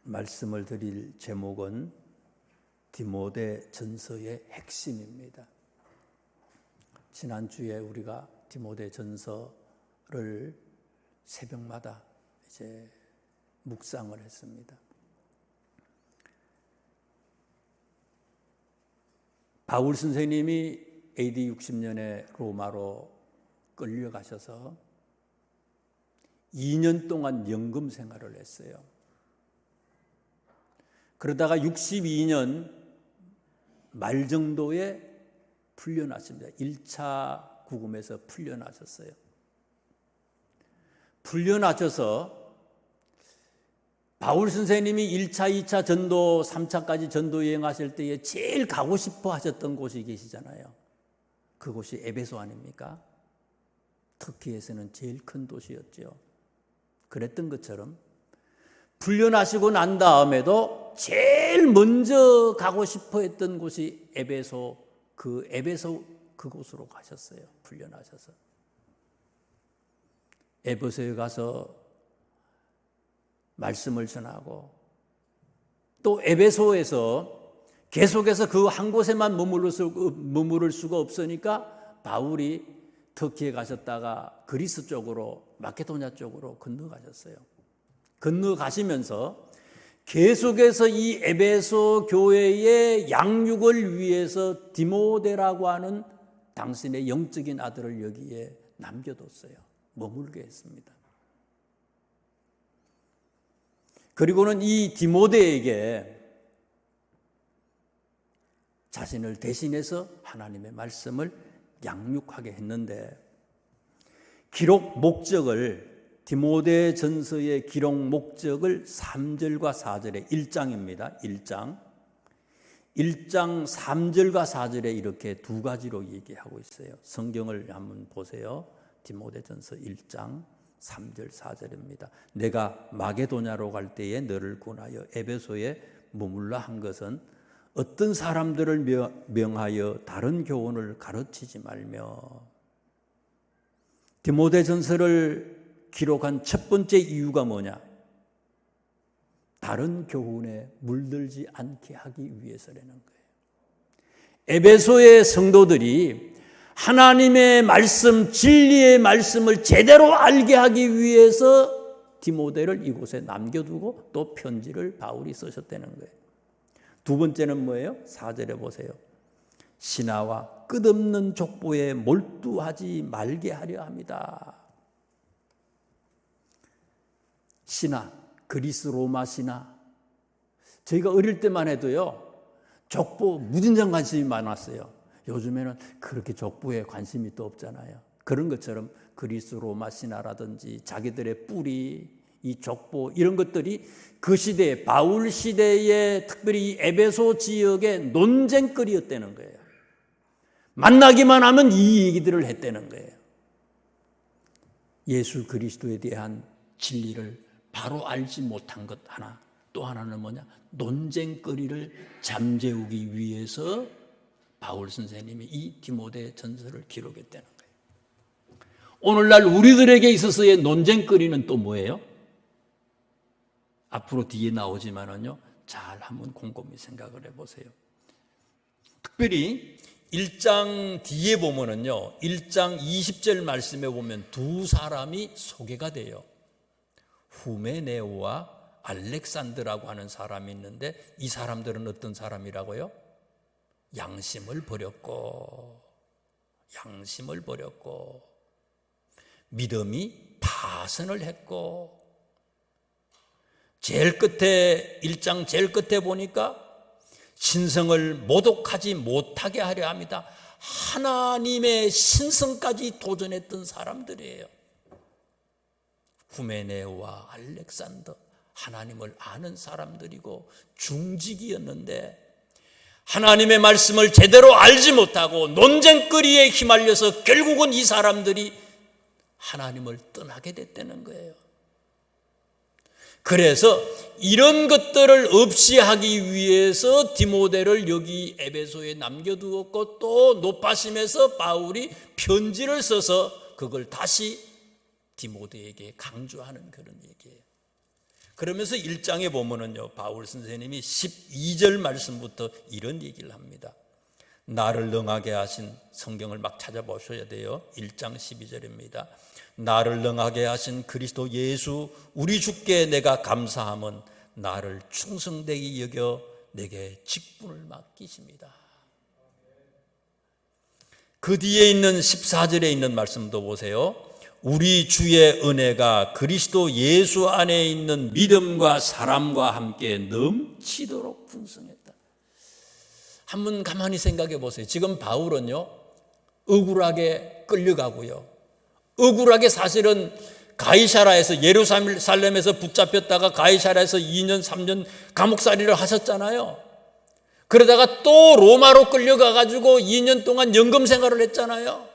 말씀을 드릴 제목은 디모데 전서의 핵심입니다. 지난주에 우리가 디모데 전서를 새벽마다 이제 묵상을 했습니다. 바울 선생님이 AD 60년에 로마로 끌려가셔서 2년 동안 연금 생활을 했어요. 그러다가 62년 말 정도에 풀려났습니다. 1차 구금에서 풀려나셨어요. 풀려나셔서 바울 선생님이 1차, 2차 전도, 3차까지 전도 여행하실 때에 제일 가고 싶어 하셨던 곳이 계시잖아요. 그곳이 에베소 아닙니까? 터키에서는 제일 큰 도시였죠. 그랬던 것처럼 풀려나시고 난 다음에도 제일 먼저 가고 싶어 했던 곳이 에베소, 그곳으로 가셨어요. 풀려나셔서. 에베소에 가서 말씀을 전하고 또 에베소에서 계속해서 그 한 곳에만 머무를 수가 없으니까 바울이 터키에 가셨다가 그리스 쪽으로, 마케도냐 쪽으로 건너가셨어요. 건너가시면서 계속해서 이 에베소 교회의 양육을 위해서 디모데라고 하는 당신의 영적인 아들을 여기에 남겨뒀어요. 머물게 했습니다. 그리고는 이 디모데에게 자신을 대신해서 하나님의 말씀을 양육하게 했는데 기록 목적을 디모데 전서의 기록 목적을 3절과 4절에 1장입니다. 1장 3절과 4절에 이렇게 두 가지로 얘기하고 있어요. 성경을 한번 보세요. 디모데 전서 1장 3절 4절입니다. 내가 마게도냐로 갈 때에 너를 권하여 에베소에 머물라 한 것은 어떤 사람들을 명하여 다른 교훈을 가르치지 말며. 디모데 전서를 기록한 첫 번째 이유가 뭐냐? 다른 교훈에 물들지 않게 하기 위해서라는 거예요. 에베소의 성도들이 하나님의 말씀, 진리의 말씀을 제대로 알게 하기 위해서 디모데를 이곳에 남겨두고 또 편지를 바울이 쓰셨다는 거예요. 두 번째는 뭐예요? 4절에 보세요. 신하와 끝없는 족보에 몰두하지 말게 하려 합니다. 신하, 그리스 로마 신하. 저희가 어릴 때만 해도요, 족보 무진장 관심이 많았어요. 요즘에는 그렇게 족보에 관심이 또 없잖아요. 그런 것처럼 그리스 로마 신하라든지 자기들의 뿌리, 이 족보 이런 것들이 그 시대에 바울 시대에 특별히 에베소 지역의 논쟁거리였다는 거예요. 만나기만 하면 이 얘기들을 했다는 거예요. 예수 그리스도에 대한 진리를 바로 알지 못한 것 하나, 또 하나는 뭐냐? 논쟁거리를 잠재우기 위해서 바울 선생님이 이 디모데 전서를 기록했다는 거예요. 오늘날 우리들에게 있어서의 논쟁거리는 또 뭐예요? 앞으로 뒤에 나오지만은요, 잘 한번 곰곰이 생각을 해보세요. 특별히 1장 뒤에 보면은요, 1장 20절 말씀에 보면 두 사람이 소개가 돼요. 후메네오와 알렉산드라고 하는 사람이 있는데 이 사람들은 어떤 사람이라고요? 양심을 버렸고 믿음이 파선을 했고, 제일 끝에 1장 제일 끝에 보니까 신성을 모독하지 못하게 하려 합니다. 하나님의 신성까지 도전했던 사람들이에요. 후메네오와 알렉산더, 하나님을 아는 사람들이고 중직이었는데 하나님의 말씀을 제대로 알지 못하고 논쟁거리에 휘말려서 결국은 이 사람들이 하나님을 떠나게 됐다는 거예요. 그래서 이런 것들을 없이 하기 위해서 디모데를 여기 에베소에 남겨두었고, 또 높아심에서 바울이 편지를 써서 그걸 다시 디모데에게 강조하는 그런 얘기예요. 그러면서 1장에 보면은요, 바울 선생님이 12절 말씀부터 이런 얘기를 합니다. 나를 능하게 하신, 성경을 막 찾아보셔야 돼요. 1장 12절입니다. 나를 능하게 하신 그리스도 예수 우리 주께 내가 감사함은 나를 충성되게 여겨 내게 직분을 맡기십니다. 그 뒤에 있는 14절에 있는 말씀도 보세요. 우리 주의 은혜가 그리스도 예수 안에 있는 믿음과 사람과 함께 넘치도록 풍성했다. 한번 가만히 생각해 보세요. 지금 바울은요, 억울하게 끌려가고요, 억울하게 사실은 가이사라에서, 예루살렘에서 붙잡혔다가 가이사라에서 2년 3년 감옥살이를 하셨잖아요. 그러다가 또 로마로 끌려가 가지고 2년 동안 연금 생활을 했잖아요.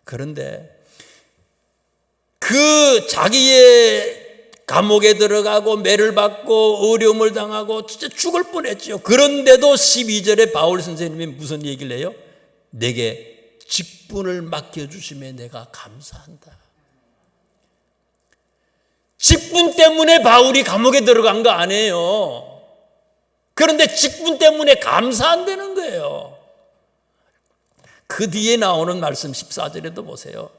그런데 그 자기의 감옥에 들어가고 매를 받고 어려움을 당하고 진짜 죽을 뻔했죠. 그런데도 12절에 바울 선생님이 무슨 얘기를 해요? 내게 직분을 맡겨주심에 내가 감사한다. 직분 때문에 바울이 감옥에 들어간 거 아니에요. 그런데 직분 때문에 감사한다는 거예요. 그 뒤에 나오는 말씀 14절에도 보세요.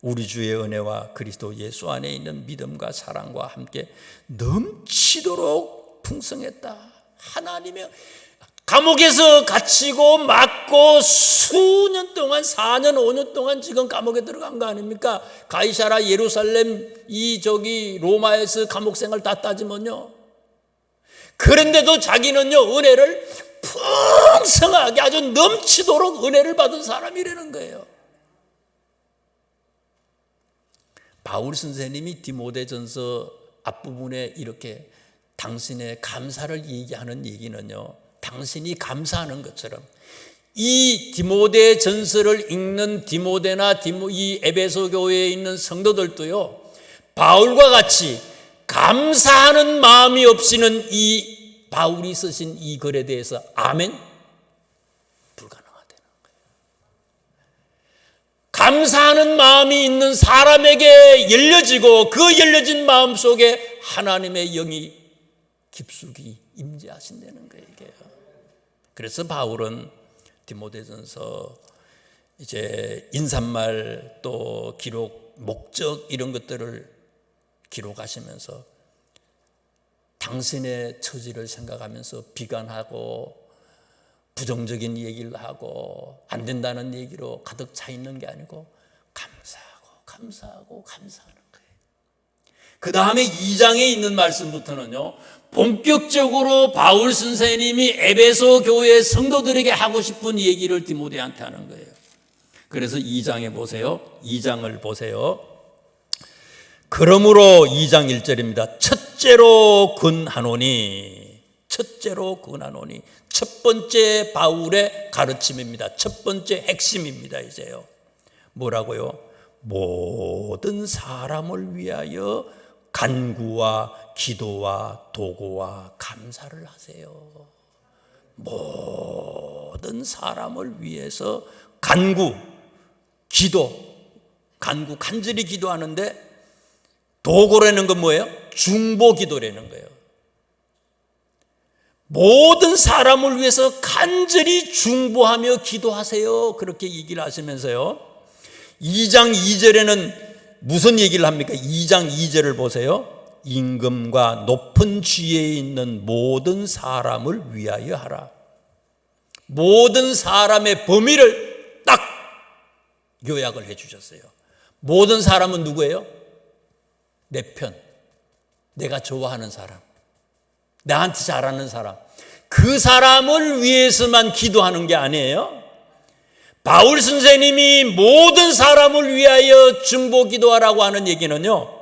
우리 주의 은혜와 그리스도 예수 안에 있는 믿음과 사랑과 함께 넘치도록 풍성했다. 하나님의 감옥에서 갇히고 맞고 수년 동안, 4년 5년 동안 지금 감옥에 들어간 거 아닙니까? 가이사라, 예루살렘, 로마에서 감옥 생활 다 따지면요. 그런데도 자기는요, 은혜를 풍성하게 아주 넘치도록 은혜를 받은 사람이라는 거예요. 바울 선생님이 디모데전서 앞부분에 이렇게 당신의 감사를 얘기하는 얘기는요, 당신이 감사하는 것처럼 이 디모데 전서를 읽는 디모데나 이 에베소 교회에 있는 성도들도요, 바울과 같이 감사하는 마음이 없이는 이 바울이 쓰신 이 글에 대해서 아멘? 불가능하다는 거예요. 감사하는 마음이 있는 사람에게 열려지고 그 열려진 마음 속에 하나님의 영이 깊숙이 임재하신다는 거예요. 그래서 바울은 디모데전서 이제 인사말 또 기록, 목적 이런 것들을 기록하시면서 당신의 처지를 생각하면서 비관하고 부정적인 얘기를 하고 안 된다는 얘기로 가득 차 있는 게 아니고 감사하는 거예요. 그 다음에 2장에 있는 말씀부터는요, 본격적으로 바울 선생님이 에베소 교회 성도들에게 하고 싶은 얘기를 디모데한테 하는 거예요. 그래서 2장에 보세요. 2장을 보세요. 그러므로 2장 1절입니다. 첫째로 근하노니, 첫 번째 바울의 가르침입니다. 첫 번째 핵심입니다. 이제요. 뭐라고요? 모든 사람을 위하여 간구와 기도와 도구와 감사를 하세요. 모든 사람을 위해서 간구, 간절히 기도하는데 도구라는 건 뭐예요? 중보 기도라는 거예요. 모든 사람을 위해서 간절히 중보하며 기도하세요. 그렇게 얘기를 하시면서요, 2장 2절에는 무슨 얘기를 합니까? 2장 2절을 보세요. 임금과 높은 지위에 있는 모든 사람을 위하여 하라. 모든 사람의 범위를 딱 요약을 해 주셨어요. 모든 사람은 누구예요? 내 편, 내가 좋아하는 사람, 나한테 잘하는 사람, 그 사람을 위해서만 기도하는 게 아니에요. 바울 선생님이 모든 사람을 위하여 중보 기도하라고 하는 얘기는요,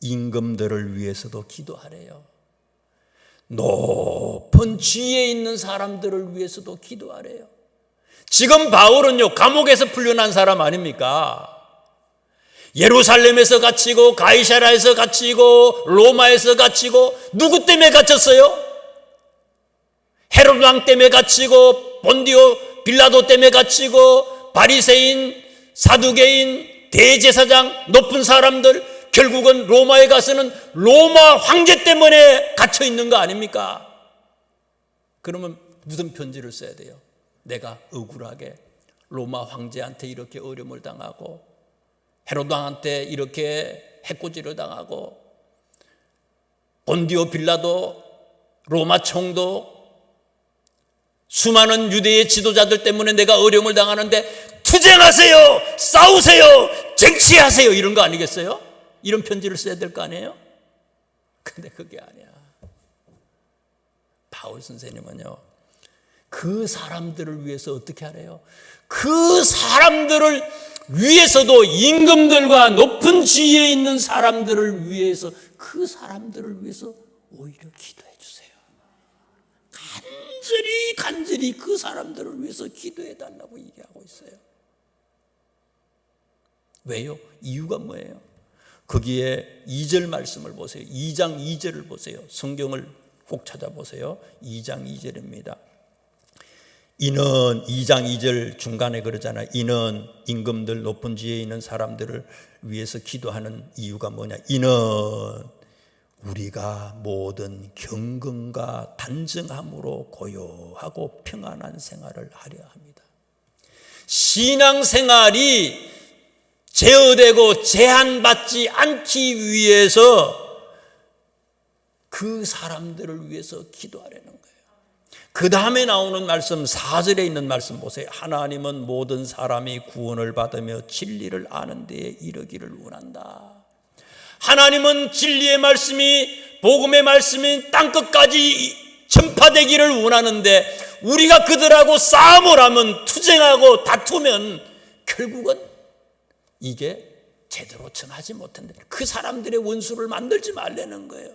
임금들을 위해서도 기도하래요. 높은 지위에 있는 사람들을 위해서도 기도하래요. 지금 바울은요, 감옥에서 풀려난 사람 아닙니까? 예루살렘에서 갇히고 가이사라에서 갇히고 로마에서 갇히고, 누구 때문에 갇혔어요? 헤롯 왕 때문에 갇히고, 본디오 빌라도 때문에 갇히고, 바리새인, 사두개인, 대제사장, 높은 사람들, 결국은 로마에 가서는 로마 황제 때문에 갇혀 있는 거 아닙니까? 그러면 무슨 편지를 써야 돼요? 내가 억울하게 로마 황제한테 이렇게 어려움을 당하고 헤롯 왕한테 이렇게 해코지를 당하고 본디오 빌라도 로마 총독 수많은 유대의 지도자들 때문에 내가 어려움을 당하는데 투쟁하세요, 싸우세요, 쟁취하세요 이런 거 아니겠어요? 이런 편지를 써야 될 거 아니에요? 근데 그게 아니야. 바울 선생님은요, 그 사람들을 위해서 어떻게 하래요? 그 사람들을 위해서도 임금들과 높은 지위에 있는 사람들을 위해서, 그 사람들을 위해서 오히려 기도해 주세요. 간절히 그 사람들을 위해서 기도해 달라고 얘기하고 있어요. 왜요? 이유가 뭐예요? 거기에 2절 말씀을 보세요. 2장 2절을 보세요. 성경을 꼭 찾아보세요. 2장 2절입니다. 이는 2장 2절 중간에 그러잖아요. 이는 임금들 높은 지위에 있는 사람들을 위해서 기도하는 이유가 뭐냐? 이는 우리가 모든 경건과 단정함으로 고요하고 평안한 생활을 하려 합니다. 신앙생활이 제어되고 제한받지 않기 위해서 그 사람들을 위해서 기도하려는 거예요. 그 다음에 나오는 말씀 4절에 있는 말씀 보세요. 하나님은 모든 사람이 구원을 받으며 진리를 아는 데에 이르기를 원한다. 하나님은 진리의 말씀이, 복음의 말씀이 땅끝까지 전파되기를 원하는데 우리가 그들하고 싸움을 하면, 투쟁하고 다투면 결국은 이게 제대로 전하지 못한다. 그 사람들의 원수를 만들지 말라는 거예요.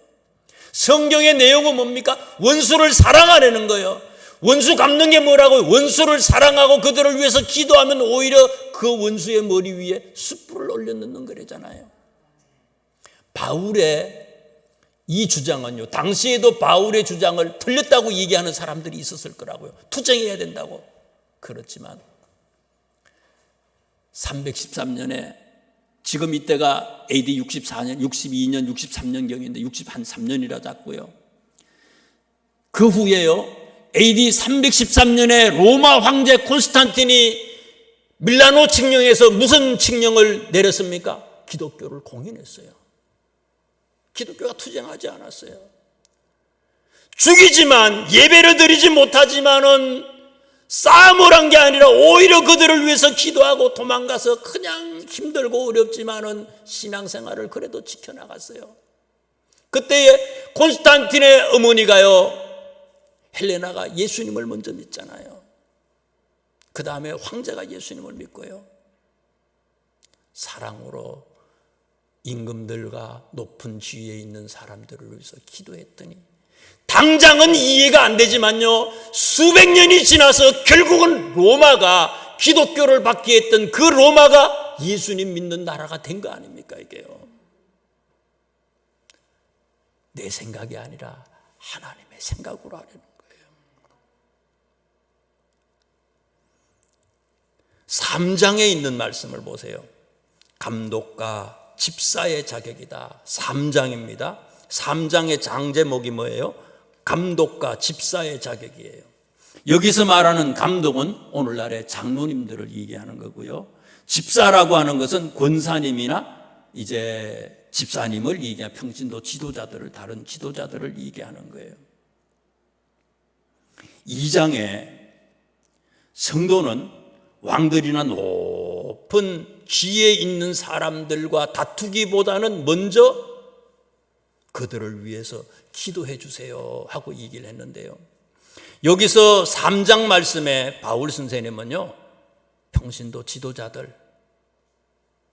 성경의 내용은 뭡니까? 원수를 사랑하라는 거예요. 원수 갚는 게 뭐라고요? 원수를 사랑하고 그들을 위해서 기도하면 오히려 그 원수의 머리 위에 숯불을 올려놓는 거래잖아요. 바울의 이 주장은요, 당시에도 바울의 주장을 틀렸다고 얘기하는 사람들이 있었을 거라고요. 투쟁해야 된다고. 그렇지만 313년에, 지금 이때가 AD 64년, 62년, 63년경인데 63년이라 잡고요. 그 후에요, AD 313년에 로마 황제 콘스탄틴이 밀라노 칙령에서 무슨 칙령을 내렸습니까? 기독교를 공인했어요. 기독교가 투쟁하지 않았어요. 죽이지만, 예배를 드리지 못하지만은 싸움을 한 게 아니라 오히려 그들을 위해서 기도하고 도망가서 그냥 힘들고 어렵지만은 신앙생활을 그래도 지켜나갔어요. 그때에 콘스탄틴의 어머니가요, 헬레나가 예수님을 먼저 믿잖아요. 그 다음에 황제가 예수님을 믿고요, 사랑으로 임금들과 높은 지위에 있는 사람들을 위해서 기도했더니 당장은 이해가 안 되지만요, 수백 년이 지나서 결국은 로마가, 기독교를 받게 했던 그 로마가 예수님 믿는 나라가 된 거 아닙니까? 이게요, 내 생각이 아니라 하나님의 생각으로 하려는 거예요. 3장에 있는 말씀을 보세요. 감독과 집사의 자격이다. 3장입니다. 3장의 장제목이 뭐예요? 감독과 집사의 자격이에요. 여기서 말하는 감독은 오늘날의 장로님들을 얘기하는 거고요. 집사라고 하는 것은 권사님이나 이제 집사님을 얘기하는, 평신도 지도자들을, 다른 지도자들을 얘기하는 거예요. 2장에 성도는 왕들이나 높은 지위에 있는 사람들과 다투기보다는 먼저 그들을 위해서 기도해 주세요 하고 얘기를 했는데요, 여기서 3장 말씀에 바울 선생님은요, 평신도 지도자들,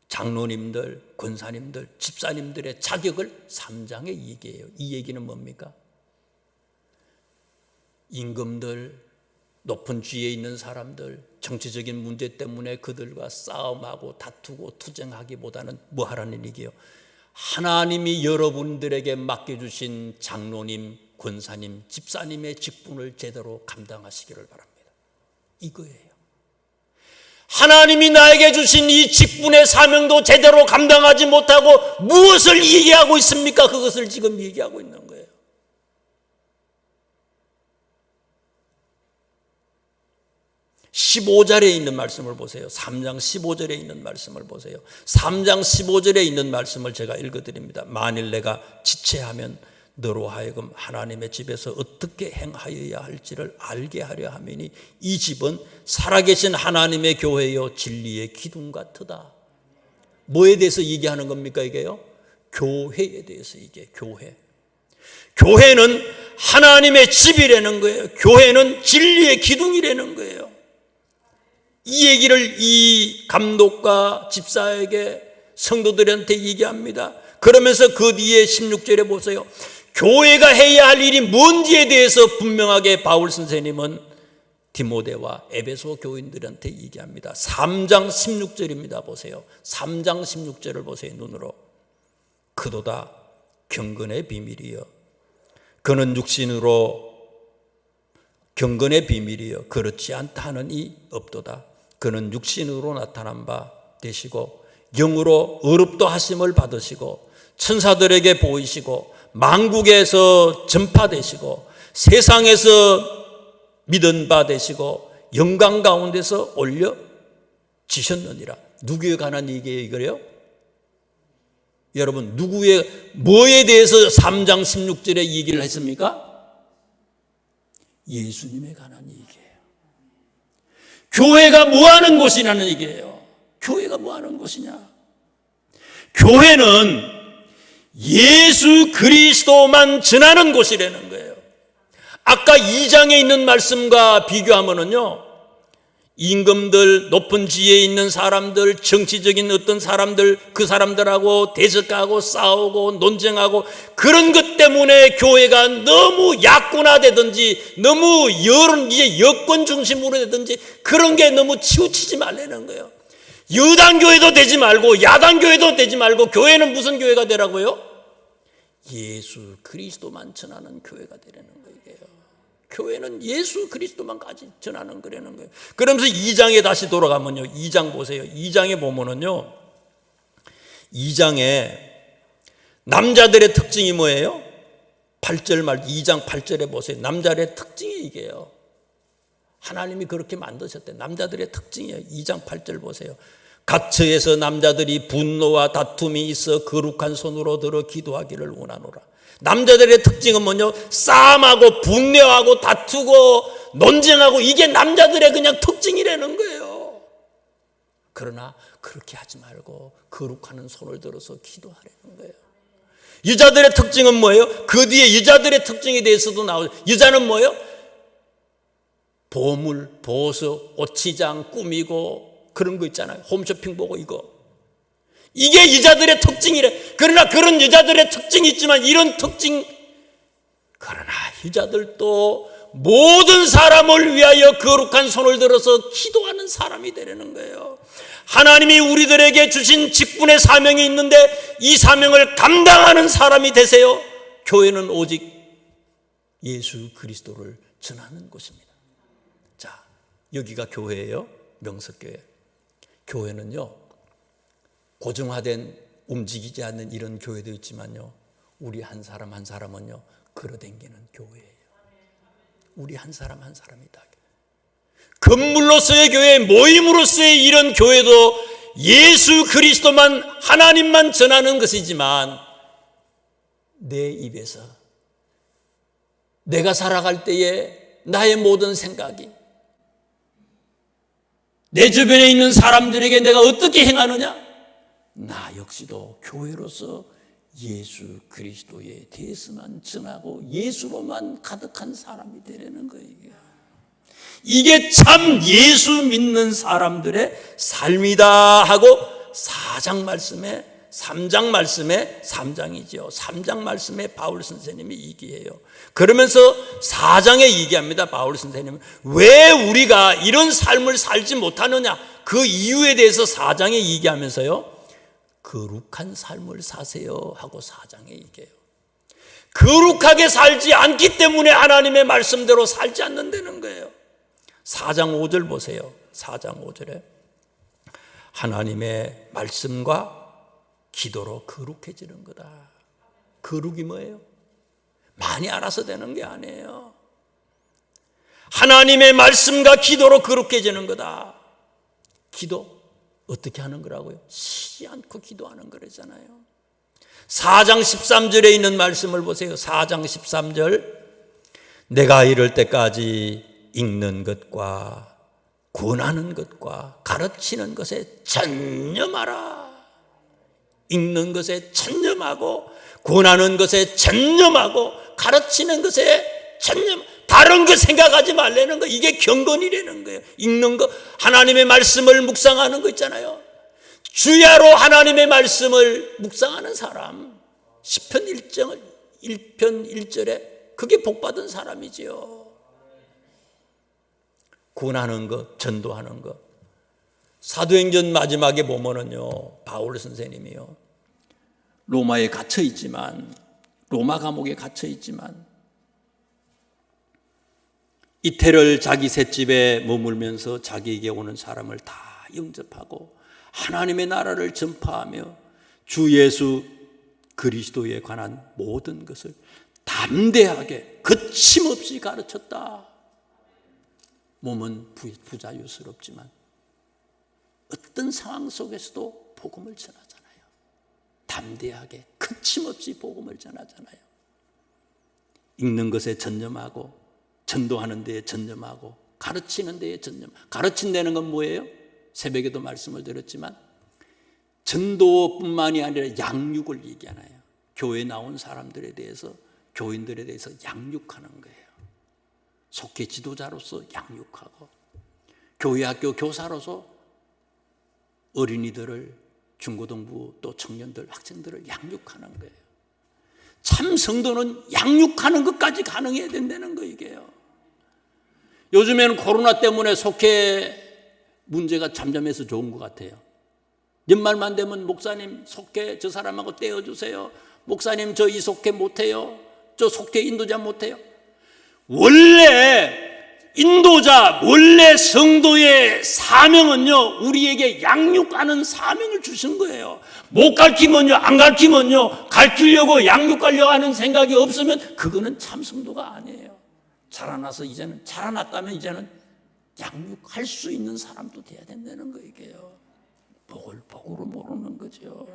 장로님들, 권사님들, 집사님들의 자격을 3장에 얘기해요. 이 얘기는 뭡니까? 임금들, 높은 지위에 있는 사람들, 정치적인 문제 때문에 그들과 싸움하고 다투고 투쟁하기보다는 뭐 하라는 얘기예요? 하나님이 여러분들에게 맡겨주신 장로님, 권사님, 집사님의 직분을 제대로 감당하시기를 바랍니다. 이거예요. 하나님이 나에게 주신 이 직분의 사명도 제대로 감당하지 못하고 무엇을 얘기하고 있습니까? 그것을 지금 얘기하고 있는 거예요. (15절에) 있는 말씀을 보세요. 3장 15절에 있는 말씀을 보세요. 3장 15절에 있는 말씀을 제가 읽어드립니다. 만일 내가 지체하면 너로 하여금 하나님의 집에서 어떻게 행하여야 할지를 알게 하려 함이니 이 집은 살아계신 하나님의 교회요 진리의 기둥 같으다. 뭐에 대해서 얘기하는 겁니까 이게요? 교회에 대해서 얘기해요. 교회. 교회는 하나님의 집이라는 거예요. 교회는 진리의 기둥이라는 거예요. 이 얘기를 이 감독과 집사에게 성도들한테 얘기합니다. 그러면서 그 뒤에 16절에 보세요. 교회가 해야 할 일이 뭔지에 대해서 분명하게 바울 선생님은 디모데와 에베소 교인들한테 얘기합니다. 3장 16절입니다. 보세요. 3장 16절을 보세요. 눈으로. 그도다 경건의 비밀이여. 그는 육신으로 경건의 비밀이여 그렇지 않다 하는 이 없도다. 그는 육신으로 나타난 바 되시고 영으로 의롭도 하심을 받으시고 천사들에게 보이시고 만국에서 전파되시고 세상에서 믿은 바 되시고 영광 가운데서 올려지셨느니라. 누구에 관한 얘기예요 이거요? 여러분 누구의 뭐에 대해서 3장 16절에 얘기를 했습니까? 예수님에 관한 얘기예요. 교회가 뭐하는 곳이냐는 얘기예요. 교회가 뭐하는 곳이냐? 교회는 예수 그리스도만 전하는 곳이라는 거예요. 아까 2장에 있는 말씀과 비교하면은요, 임금들, 높은 지위에 있는 사람들, 정치적인 어떤 사람들, 그 사람들하고 대적하고 싸우고 논쟁하고 그런 것 때문에 교회가 너무 약군화되든지 너무 이제 여권 중심으로 되든지 그런 게 너무 치우치지 말라는 거예요. 여당교회도 되지 말고 야당교회도 되지 말고 교회는 무슨 교회가 되라고요? 예수 그리스도만 전하는 교회가 되라는 거예요. 교회는 예수 그리스도만까지 전하는 거라는 거예요. 그러면서 2장에 다시 돌아가면요. 2장 보세요. 2장에 보면은요. 2장에 남자들의 특징이 뭐예요? 8절 말 2장 8절에 보세요. 남자들의 특징이 이게요. 하나님이 그렇게 만드셨대. 남자들의 특징이에요. 2장 8절 보세요. 각처에서 남자들이 분노와 다툼이 있어 거룩한 손으로 들어 기도하기를 원하노라. 남자들의 특징은 뭐냐? 싸움하고 분내하고 다투고 논쟁하고 이게 남자들의 그냥 특징이라는 거예요. 그러나 그렇게 하지 말고 거룩한 손을 들어서 기도하라는 거예요. 여자들의 특징은 뭐예요? 그 뒤에 여자들의 특징에 대해서도 나오죠. 여자는 뭐예요? 보물, 보석, 옷치장 꾸미고 그런 거 있잖아요. 홈쇼핑 보고 이거. 이게 여자들의 특징이래. 그러나 그런 여자들의 특징이 있지만 이런 특징, 그러나 여자들도 모든 사람을 위하여 거룩한 손을 들어서 기도하는 사람이 되려는 거예요. 하나님이 우리들에게 주신 직분의 사명이 있는데 이 사명을 감당하는 사람이 되세요. 교회는 오직 예수 그리스도를 전하는 곳입니다. 자, 여기가 교회예요. 명석교회. 교회는요, 고정화된 움직이지 않는 이런 교회도 있지만요, 우리 한 사람 한 사람은요 걸어다니는 교회예요. 우리 한 사람 한 사람이다. 건물로서의 교회, 모임으로서의 이런 교회도 예수 그리스도만, 하나님만 전하는 것이지만 내 입에서 내가 살아갈 때에 나의 모든 생각이, 내 주변에 있는 사람들에게 내가 어떻게 행하느냐? 나 역시도 교회로서 예수 그리스도에 대해서만 전하고 예수로만 가득한 사람이 되려는 거예요. 이게 참 예수 믿는 사람들의 삶이다 하고 4장 말씀에, 3장 말씀에, 3장이죠. 3장 말씀에 바울 선생님이 얘기해요. 그러면서 4장에 얘기합니다. 바울 선생님은 왜 우리가 이런 삶을 살지 못하느냐, 그 이유에 대해서 4장에 얘기하면서요, 거룩한 삶을 사세요 하고 4장에 얘기해요. 거룩하게 살지 않기 때문에 하나님의 말씀대로 살지 않는다는 거예요. 4장 5절 보세요. 4장 5절에 하나님의 말씀과 기도로 거룩해지는 거다. 거룩이 뭐예요? 많이 알아서 되는 게 아니에요. 하나님의 말씀과 기도로 거룩해지는 거다. 기도 어떻게 하는 거라고요? 쉬지 않고 기도하는 거라잖아요. 4장 13절에 있는 말씀을 보세요. 4장 13절. 내가 이럴 때까지 읽는 것과 권하는 것과 가르치는 것에 전념하라. 읽는 것에 전념하고 권하는 것에 전념하고 가르치는 것에 전념. 다른 거 생각하지 말라는 거. 이게 경건이라는 거예요. 읽는 거, 하나님의 말씀을 묵상하는 거 있잖아요. 주야로 하나님의 말씀을 묵상하는 사람, 시편 1편 1절에 그게 복받은 사람이지요. 권하는 것, 전도하는 것. 사도행전 마지막에 보면은요, 바울 선생님이요, 로마에 갇혀 있지만, 로마 감옥에 갇혀 있지만 이태를 자기 셋집에 머물면서 자기에게 오는 사람을 다 영접하고 하나님의 나라를 전파하며 주 예수 그리스도에 관한 모든 것을 담대하게 거침없이 가르쳤다. 몸은 부자유스럽지만 어떤 상황 속에서도 복음을 전하잖아요. 담대하게 거침없이 복음을 전하잖아요. 읽는 것에 전념하고 전도하는 데에 전념하고 가르치는 데에 전념. 가르친다는 건 뭐예요? 새벽에도 말씀을 드렸지만 전도뿐만이 아니라 양육을 얘기하나요? 교회에 나온 사람들에 대해서, 교인들에 대해서 양육하는 거예요. 속회 지도자로서 양육하고 교회 학교 교사로서 어린이들을, 중고등부 또 청년들, 학생들을 양육하는 거예요. 참 성도는 양육하는 것까지 가능해야 된다는 거 이게요. 요즘에는 코로나 때문에 속회 문제가 잠잠해서 좋은 것 같아요. 연말만 되면 목사님 속회 저 사람하고 떼어주세요. 목사님 저 이 속회 못해요. 저 속회 인도자 못해요. 원래 인도자, 원래 성도의 사명은요, 우리에게 양육하는 사명을 주신 거예요. 못 가르치면요, 안 가르치면요, 가르치려고 양육하려고 하는 생각이 없으면 그거는 참 성도가 아니에요. 자라나서 이제는, 자라났다면 이제는 양육할 수 있는 사람도 돼야 된다는 거 이게요. 복을 복으로 모르는 거죠.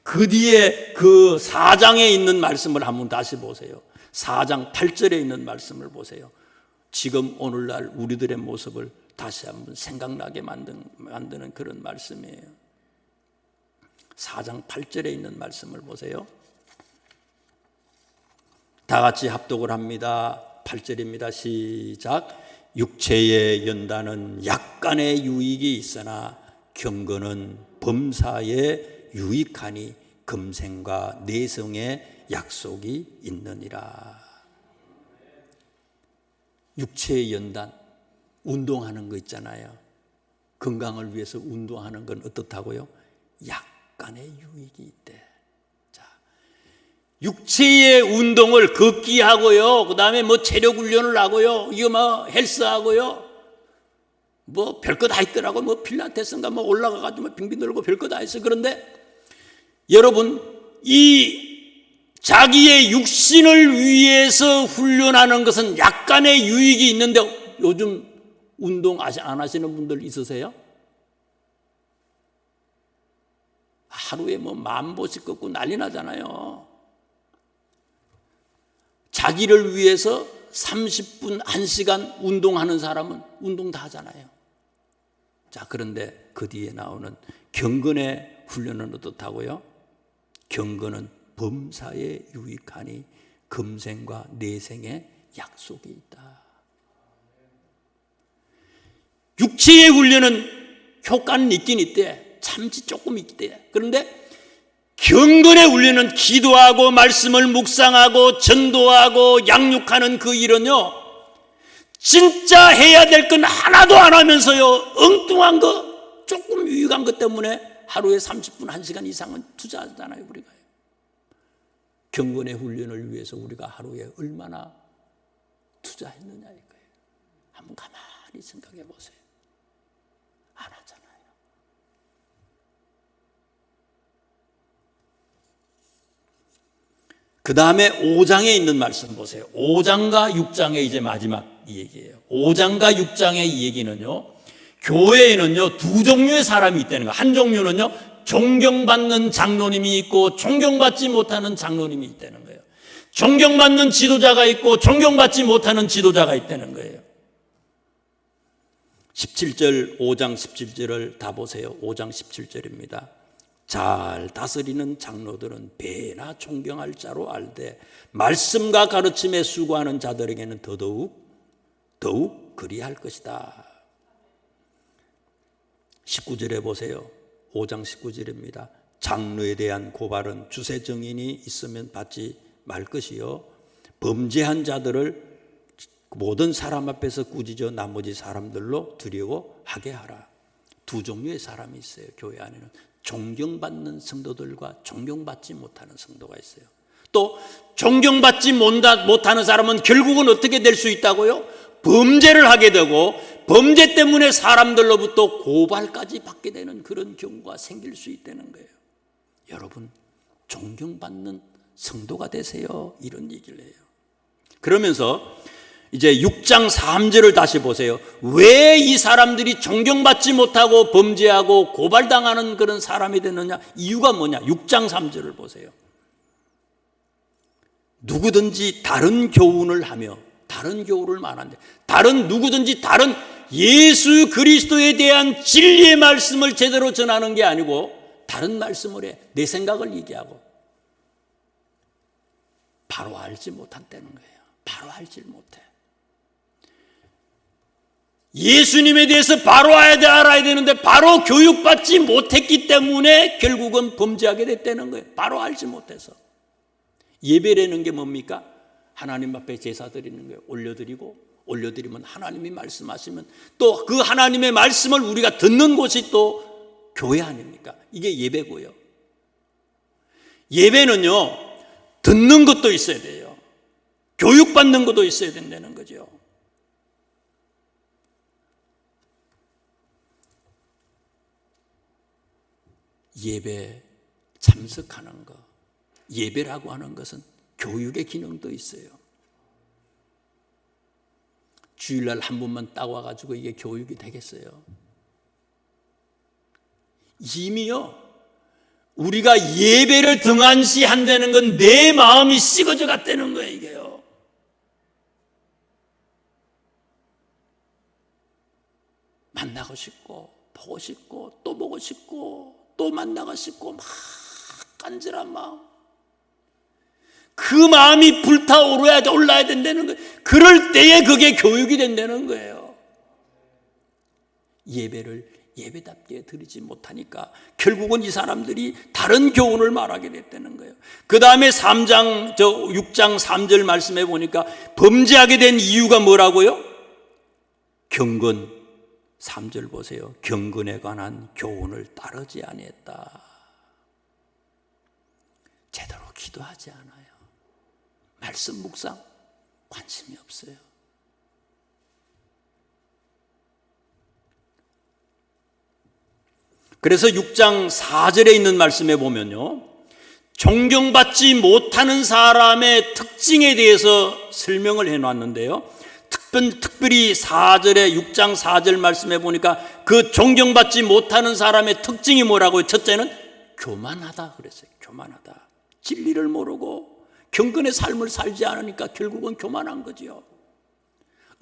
그 뒤에 그 4장에 있는 말씀을 한번 다시 보세요. 4장 8절에 있는 말씀을 보세요. 지금 오늘날 우리들의 모습을 다시 한번 생각나게 만드는 그런 말씀이에요. 4장 8절에 있는 말씀을 보세요. 다 같이 합독을 합니다. 8절입니다. 시작. 육체의 연단은 약간의 유익이 있으나 경건은 범사에 유익하니 금생과 내성의 약속이 있느니라. 육체의 연단, 운동하는 거 있잖아요. 건강을 위해서 운동하는 건 어떻다고요? 약간의 유익이 있대. 자, 육체의 운동을 걷기 하고요. 그 다음에 뭐 체력 훈련을 하고요. 이거 뭐 헬스 하고요. 뭐 별거 다 있더라고. 뭐 필라테스인가 뭐 올라가가지고 뭐 빙빙 돌고 별거 다 있어. 그런데 여러분, 이 자기의 육신을 위해서 훈련하는 것은 약간의 유익이 있는데 요즘 운동 안 하시는 분들 있으세요? 하루에 뭐 10,000보씩 걷고 난리 나잖아요. 자기를 위해서 30분, 1시간 운동하는 사람은 운동 다 하잖아요. 자, 그런데 그 뒤에 나오는 경건의 훈련은 어떻다고요? 경건은 범사에 유익하니 금생과 내생의 약속이 있다. 육체의 훈련은 효과는 있긴 있대. 참지 조금 있대. 그런데 경건의 훈련은 기도하고 말씀을 묵상하고 전도하고 양육하는 그 일은요, 진짜 해야 될 건 하나도 안 하면서요, 엉뚱한 거, 조금 유익한 것 때문에 하루에 30분, 1시간 이상은 투자하잖아요, 우리가. 경건의 훈련을 위해서 우리가 하루에 얼마나 투자했느냐 이거예요. 한번 가만히 생각해 보세요. 안 하잖아요. 그 다음에 5장에 있는 말씀 보세요. 5장과 6장의 이제 마지막 이 얘기예요. 5장과 6장의 이 얘기는요, 교회에는요 두 종류의 사람이 있다는 거예요. 한 종류는요 존경받는 장로님이 있고 존경받지 못하는 장로님이 있다는 거예요. 존경받는 지도자가 있고 존경받지 못하는 지도자가 있다는 거예요. 17절, 5장 17절을 다 보세요. 5장 17절입니다. 잘 다스리는 장로들은 배나 존경할 자로 알되 말씀과 가르침에 수고하는 자들에게는 더욱 그리할 것이다. 19절에 보세요. 5장 19절입니다. 장로에 대한 고발은 주세 정인이 있으면 받지 말 것이요 범죄한 자들을 모든 사람 앞에서 꾸짖어 나머지 사람들로 두려워하게 하라. 두 종류의 사람이 있어요. 교회 안에는 존경받는 성도들과 존경받지 못하는 성도가 있어요. 또 존경받지 못하는 사람은 결국은 어떻게 될 수 있다고요? 범죄를 하게 되고 범죄 때문에 사람들로부터 고발까지 받게 되는 그런 경우가 생길 수 있다는 거예요. 여러분 존경받는 성도가 되세요. 이런 얘기를 해요. 그러면서 이제 6장 3절을 다시 보세요. 왜 이 사람들이 존경받지 못하고 범죄하고 고발당하는 그런 사람이 되느냐? 이유가 뭐냐? 6장 3절을 보세요. 누구든지 다른 교훈을 하며 다른 교훈을 말하는데 누구든지 다른 예수 그리스도에 대한 진리의 말씀을 제대로 전하는 게 아니고 다른 말씀을 해. 내 생각을 얘기하고 바로 알지 못한다는 거예요. 바로 알지 못해. 예수님에 대해서 바로 알아야 되는데 바로 교육받지 못했기 때문에 결국은 범죄하게 됐다는 거예요. 바로 알지 못해서. 예배라는 게 뭡니까? 하나님 앞에 제사 드리는 거예요. 올려드리면 하나님이 말씀하시면 또 그 하나님의 말씀을 우리가 듣는 곳이 또 교회 아닙니까? 이게 예배고요. 예배는요 듣는 것도 있어야 돼요. 교육받는 것도 있어야 된다는 거죠. 예배 참석하는 것, 예배라고 하는 것은 교육의 기능도 있어요. 주일날 한 번만 따와가지고 이게 교육이 되겠어요? 이미요 우리가 예배를 등한시한다는 건 내 마음이 식어져 갔다는 거예요. 이게요. 만나고 싶고 보고 싶고 또 보고 싶고 또 만나고 싶고 막 간절한 마음, 그 마음이 불타오르야 올라야 된다는 거예요. 그럴 때에 그게 교육이 된다는 거예요. 예배를 예배답게 드리지 못하니까 결국은 이 사람들이 다른 교훈을 말하게 됐다는 거예요. 그 다음에 6장 3절 말씀해 보니까 범죄하게 된 이유가 뭐라고요? 경건. 3절 보세요. 경건에 관한 교훈을 따르지 아니했다. 제대로 기도하지 않아요. 말씀 묵상 관심이 없어요. 그래서 6장 4절에 있는 말씀에 보면요, 존경받지 못하는 사람의 특징에 대해서 설명을 해놨는데요, 특별히 6장 4절 말씀해 보니까 그 존경받지 못하는 사람의 특징이 뭐라고요? 첫째는 교만하다 그랬어요. 교만하다. 진리를 모르고 경건의 삶을 살지 않으니까 결국은 교만한 거죠.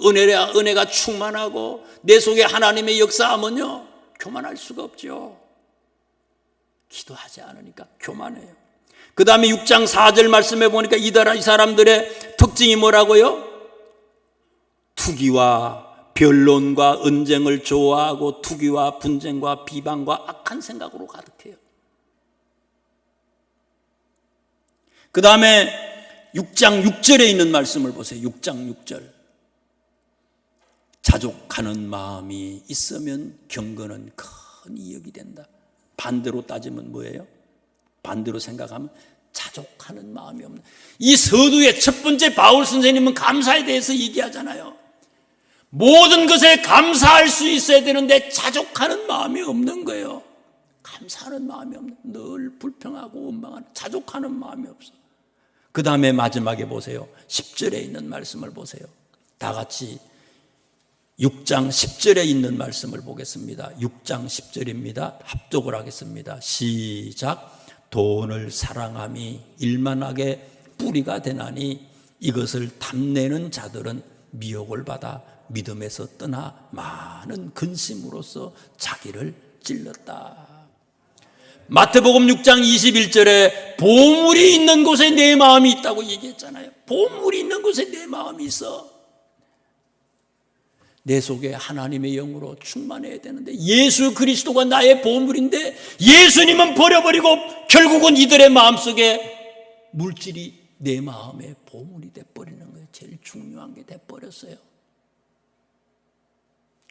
은혜가 충만하고 내 속에 하나님의 역사하면요 교만할 수가 없죠. 기도하지 않으니까 교만해요. 그 다음에 6장 4절 말씀해 보니까 이 사람들의 특징이 뭐라고요? 투기와 변론과 언쟁을 좋아하고 투기와 분쟁과 비방과 악한 생각으로 가득해요. 그 다음에 6장 6절에 있는 말씀을 보세요. 6장 6절. 자족하는 마음이 있으면 경건은 큰 이익이 된다. 반대로 따지면 뭐예요? 반대로 생각하면 자족하는 마음이 없는. 이 서두의 첫 번째 바울 선생님은 감사에 대해서 얘기하잖아요. 모든 것에 감사할 수 있어야 되는데 자족하는 마음이 없는 거예요. 감사하는 마음이 없는, 늘 불평하고 원망하는, 자족하는 마음이 없어. 그 다음에 마지막에 보세요. 10절에 있는 말씀을 보세요. 다 같이 6장 10절에 있는 말씀을 보겠습니다. 6장 10절입니다. 합독을 하겠습니다. 시작. 돈을 사랑함이 일만하게 뿌리가 되나니 이것을 탐내는 자들은 미혹을 받아 믿음에서 떠나 많은 근심으로써 자기를 찔렀다. 마태복음 6장 21절에 보물이 있는 곳에 내 마음이 있다고 얘기했잖아요. 보물이 있는 곳에 내 마음이 있어. 내 속에 하나님의 영으로 충만해야 되는데 예수 그리스도가 나의 보물인데 예수님은 버려버리고 결국은 이들의 마음속에 물질이 내 마음의 보물이 돼버리는 거예요. 제일 중요한 게 돼버렸어요.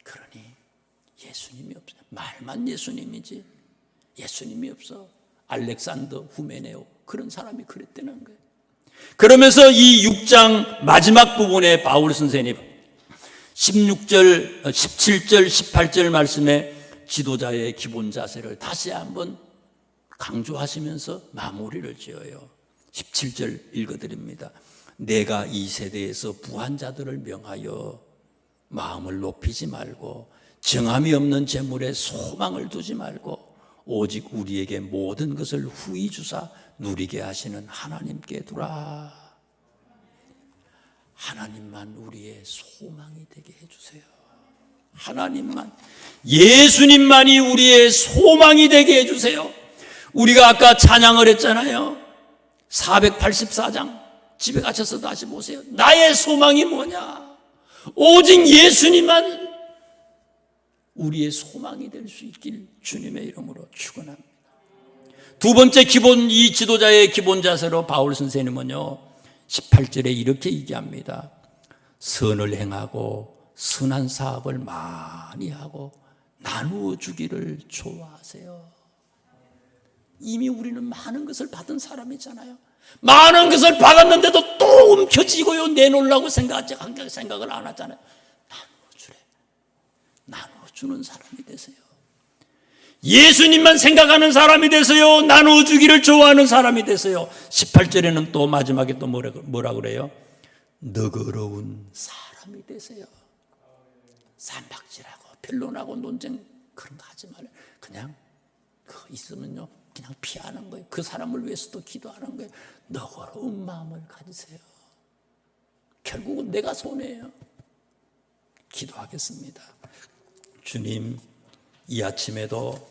그러니 예수님이 없어요. 말만 예수님이지 예수님이 없어. 알렉산더 후메네오 그런 사람이 그랬다는 거예요. 그러면서 이 6장 마지막 부분에 바울 선생님 16절, 17절, 18절 말씀에 지도자의 기본 자세를 다시 한번 강조하시면서 마무리를 지어요. 17절 읽어드립니다. 내가 이 세대에서 부한 자들을 명하여 마음을 높이지 말고 정함이 없는 재물에 소망을 두지 말고 오직 우리에게 모든 것을 후히 주사 누리게 하시는 하나님께 두라. 하나님만 우리의 소망이 되게 해주세요. 하나님만, 예수님만이 우리의 소망이 되게 해주세요. 우리가 아까 찬양을 했잖아요. 484장 집에 가셔서 다시 보세요. 나의 소망이 뭐냐? 오직 예수님만 우리의 소망이 될 수 있길 주님의 이름으로 축원합니다. 두 번째 기본, 이 지도자의 기본 자세로 바울 선생님은요 18절에 이렇게 얘기합니다. 선을 행하고 선한 사업을 많이 하고 나누어 주기를 좋아하세요. 이미 우리는 많은 것을 받은 사람이잖아요. 많은 것을 받았는데도 또 움켜쥐고요 내놓으려고 생각을 안 하잖아요. 나누어주래. 나누어주는 사람이 되세요. 예수님만 생각하는 사람이 되세요. 나누어주기를 좋아하는 사람이 되세요. 18절에는 또 마지막에 또 뭐라 그래요? 너그러운 사람이 되세요. 쌈박질하고 변론하고 논쟁 그런 거 하지 말아요. 그냥 그거 있으면요 그냥 피하는 거예요. 그 사람을 위해서도 기도하는 거예요. 너그러운 마음을 가지세요. 결국은 내가 손해예요. 기도하겠습니다. 주님, 이 아침에도